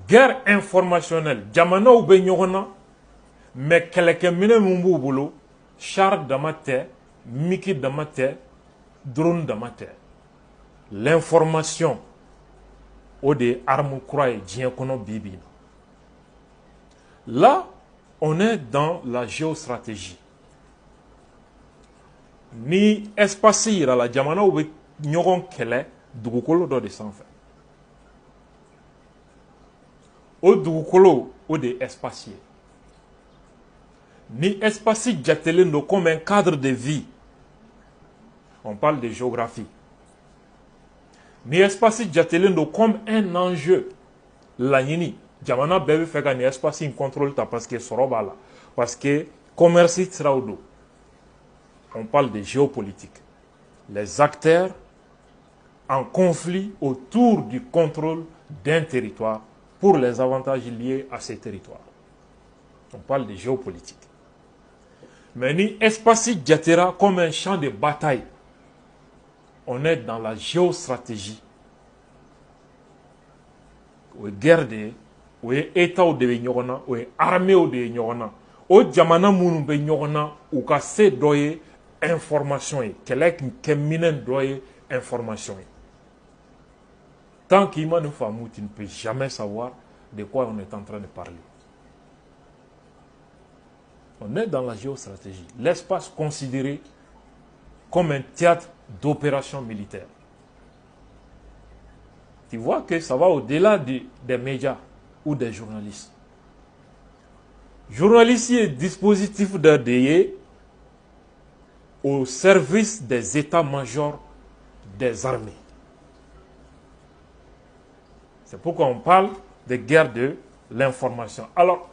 guerre informationnelle jamanaw bɛ ɲɔgɔn na mais kɛlɛkɛminɛ min b'u bolo char dama tɛ miki dama tɛ drone dama tɛ l'information o de ye arme kura ye diɲɛ kɔnɔ bi bi in na. Là on est dans la géostratégie. Ni espace yira la jamanaw bɛ ɲɔgɔn kɛlɛ dugukolo dɔ de sanfɛ. O dugukolo o de ye espace ye. Ni espace jatelen do comme un cadre de vie, on parle de géographie. Ni espace jatelen do comme un enjeu, laɲini jamana bɛɛ bɛ fɛ ka ni espace in contrôle ta parce que sɔrɔ b'a la, parce que commerce siraw do. On parle de géopolitique. Les acteurs en conflit autour du contrôle d'un territoire pour les avantages liés à ces territoires. On parle de géopolitique. Mais ni espace jatera comme un champ de bataille. On est dans la géostratégie. O ye guerre de ye, o ye État de bɛ ɲɔgɔn na, o ye armée de ye ɲɔgɔn na. O jamana minnu bɛ ɲɔgɔn na, u ka se dɔ ye information ye, kɛlɛkɛminɛ dɔ ye information ye. Tant qu'il m'a ne faamu, tu ne peux jamais savoir de quoi on est en train de parler. On est dans la géostratégie. L'espace considéré comme un théâtre d'opération militaire. Tu vois que ça va au-delà des médias ou des journalistes. Journalistes et dispositifs d'ADE au service des états-majors des armées. C'est pourquoi on parle de guerre de l'information. Alors,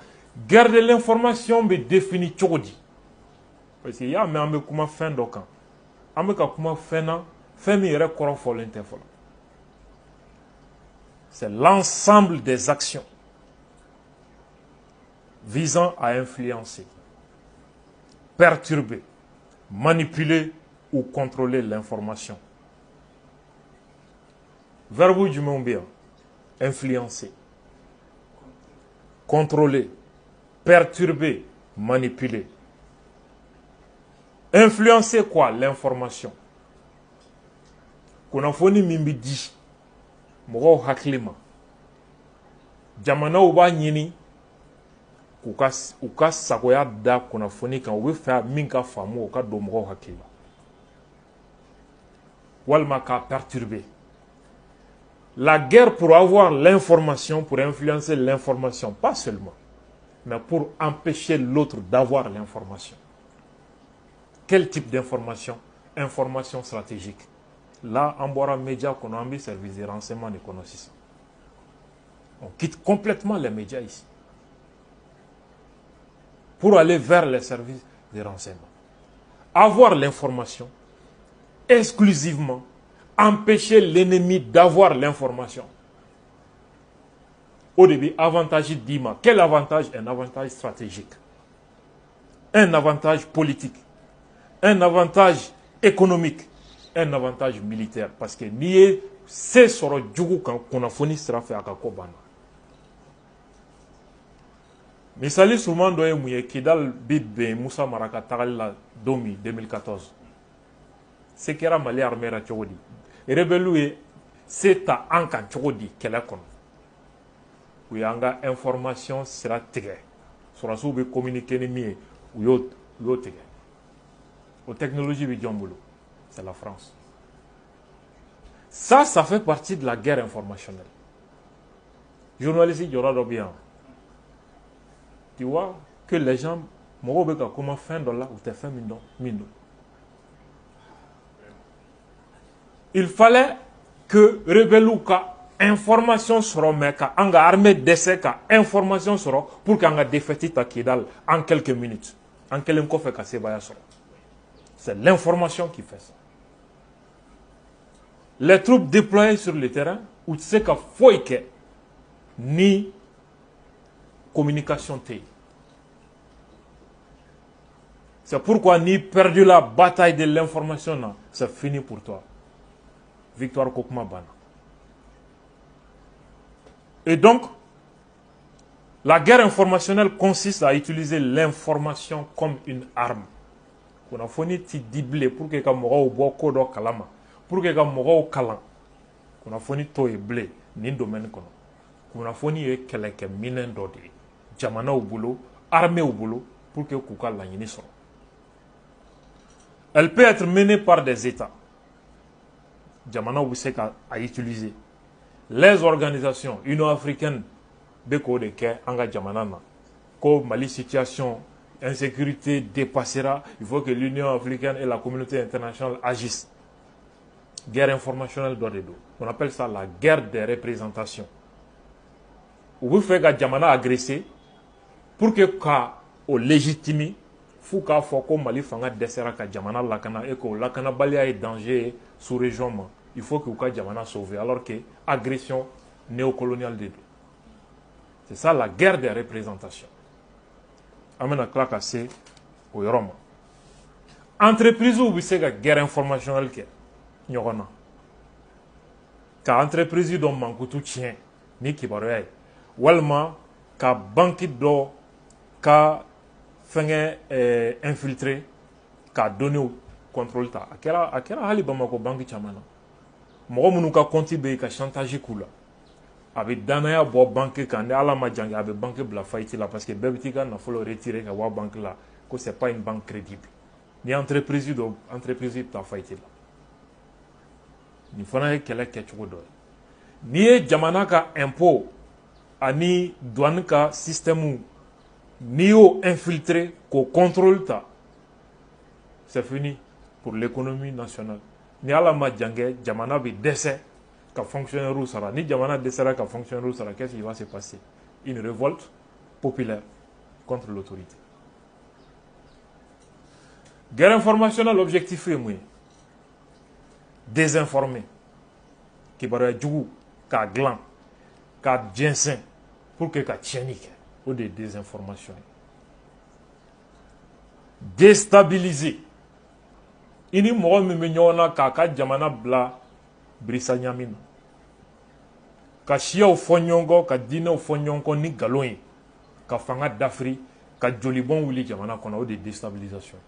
guerre de l'information me définit tchogodi. Parce qu'il y a un peu comme fin d'aucun. Un peu comme fin mi c'est l'ensemble des actions visant à influencer, perturber, manipuler ou contrôler l'information. Verbe du mot bien. Influencer, contrôler, perturber, manipuler. Influencer quoi? L'information. Kunafoni mimbidi, moro haklima. Jamana uba nyini, uka sakoya da kunafoni kan uwe fa minka famu uka do moro haklima. Walma ka perturber. La guerre pour avoir l'information, pour influencer l'information, pas seulement, mais pour empêcher l'autre d'avoir l'information. Quel type d'information? Information stratégique. Là, on boit un média qu'on a mis service de renseignement et connaissance. On quitte complètement les médias ici pour aller vers les services de renseignement. Avoir l'information exclusivement. Empêcher l'ennemi d'avoir l'information. Au début, avantage d'IMA. Quel avantage? Un avantage stratégique. Un avantage politique. Un avantage économique. Un avantage militaire. Parce que nié, c'est sur le djougou qu'on a fourni sera fait à Kakobana. Misali souvent doye mouye Kidal Bidbe Moussa Maraka Tagal Domi 2014. C'est qu'il y a Mali armée à Tchogodi. Rebelle c'est à Anka Tchogodi qu'elle a connu. Où il y a une information sera tigre. Sur la soube communiquer les miens ou l'autre tigre. Aux technologies de Djambolo, c'est la France. Ça fait partie de la guerre informationnelle. Journaliste, il y aura bien. Tu vois que les gens, comment faire $, ou t'es fait $. Il fallait que Rebelouka information sera mais qu'anga armée d'essai ka information sera pour qu'anga défaite ta Kidal en quelques minutes. En quelques fois que c'est l'information qui fait ça. Les troupes déployées sur le terrain, où tu sais qu'il faut que ni communication t'es. C'est pourquoi ni perdu la bataille de l'information, c'est fini pour toi. Victoire Kokma Bana. Et donc, La guerre informationnelle consiste à utiliser l'information comme une arme. Kunnafoni ti dible pour que ka mɔgɔw bɔ ko dɔ kalama, pour que ka mɔgɔw kalan. Kunnafoni to ye ble nin domaine kɔnɔ. Kunnafoni ye kɛlɛkɛminɛn dɔ de ye jamanaw bolo, armées bolo pour que k'u ka laɲini sɔrɔ. Elle peut être menée par des États. Jamanaw bɛ se ka a utiliser. Les organisations, Union africaine bɛ k'o de kɛ an ka jamana na. Ko Mali situation, insécurité dépassera, il faut que l'Union africaine et la communauté internationale agissent. Guerre informationnelle dɔ de don. On appelle ça la guerre des représentations. U bɛ fɛ ka jamana agresser pour que ka o légitimer f'u k'a fɔ ko Mali fanga dɛsɛra ka jamana lakana et que o lakanabaliya ye danger ye sous-région ma. Il faut que ka jamana sauver alors que agression néocoloniale de don. C'est ça la guerre des représentations. An bɛna tila ka se o yɔrɔ ma. Entreprise bɛ se ka guerre informationnelle kɛ ɲɔgɔn na. Ka entreprise dɔ mankutu tiɲɛ ni kibaruya ye walima ka banque dɔ ka fɛngɛ infiltrer ka données contrôle ta. A kɛra hali Bamako banque caman na. Mɔgɔ minnu ka compte bɛ yen ka chantage k'u la. A bɛ danaya bɔ banque kan ni Ala ma jan kɛ a bɛ banque bila faillite la parce que bɛɛ bɛ t'i ka nafolo retirer ka bɔ banque la ko c'est pas une banque crédible. Ni entreprise dɔ entreprise bɛ taa faillite la. Nin fana ye kɛlɛ kɛcogo dɔ ye. N'i ye jamana ka impôt ani douane ka système n'i y'o infiltrer k'o contrôle ta, c'est fini pour l'économie nationale. Ni Ala ma jan kɛ jamana bɛ dɛsɛ ka fonctionnaire sara. Ni jamana dɛsɛra ka fonctionnaire sara, qu'est-ce qui va se passer? Une révolte populaire contre l'autorité. Guerre informationnelle, l'objectif est mun? Désinformer. Kibaruya jugu ka glan ka jɛnsɛn pour que ka tiɲɛni kɛ. O de ye désinformation ye. Déstabiliser. I ni mɔgɔ min bɛ ɲɔgɔn na k'a ka jamana bila birisa ɲami na. Ka siyaw fɔ ɲɔgɔn kɔ, ka diinɛw fɔ ɲɔgɔn kɔ ni nkalon ye. Ka fanga dafiri, ka jolibɔn wuli jamana kɔnɔ, o de ye déstabilisation.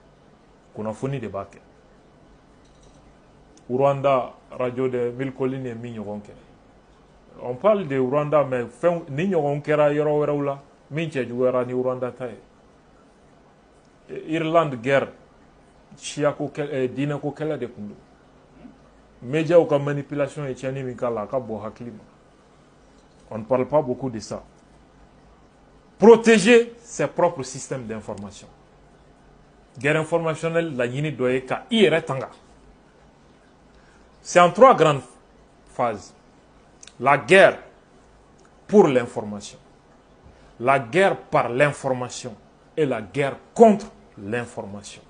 Kunnafoni de b'a kɛ. Rwanda, radio de Mille Collines ye min ɲɔgɔn kɛ. On parle de Rwanda, mais ni ɲɔgɔn kɛra yɔrɔ wɛrɛw la min cɛ juguyara ni Rwanda ta ye. Irlande guerre, siyako diinɛko kɛlɛ de tun don. Médiaw ka manipulation ye tiɲɛni min k'a la a ka bɔ hakili ma. On ne parle pas beaucoup de ça. Protéger ses propres systèmes d'information. Guerre informationnelle, laɲini dɔ ye ka i yɛrɛ tanga. C'est en 3 grandes phases. La guerre pour l'information, la guerre par l'information et la guerre contre l'information.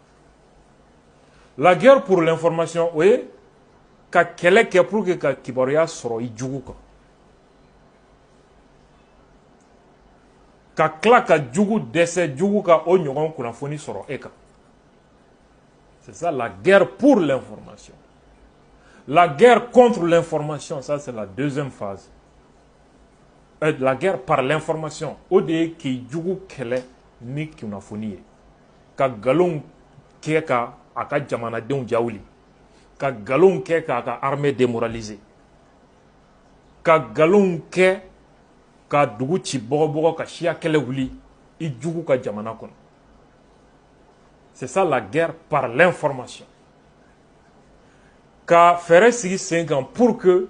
La guerre pour l'information, oui, ka kɛlɛ kɛ pour que ka kibaruya sɔrɔ i jugu kan. Ka tila ka jugu dɛsɛ jugu ka o ɲɔgɔn kunnafoni sɔrɔ e kan. C'est ça la guerre pour l'information. La guerre contre l'information, ça c'est la deuxième phase. La guerre par l'information, o de ye k'i jugu kɛlɛ ni kunnafoni ye. Ka nkalon kɛ ka a ka jamanadenw jawuli. Ka nkalon kɛ k'a ka armée démoraliser. Ka nkalon kɛ ka dugu ci bɔgɔbɔgɔ ka siya kɛlɛ wuli i jugu ka jamana kɔnɔ. C'est ça la guerre par l'information. Ka fɛrɛ sigi sen kan pour que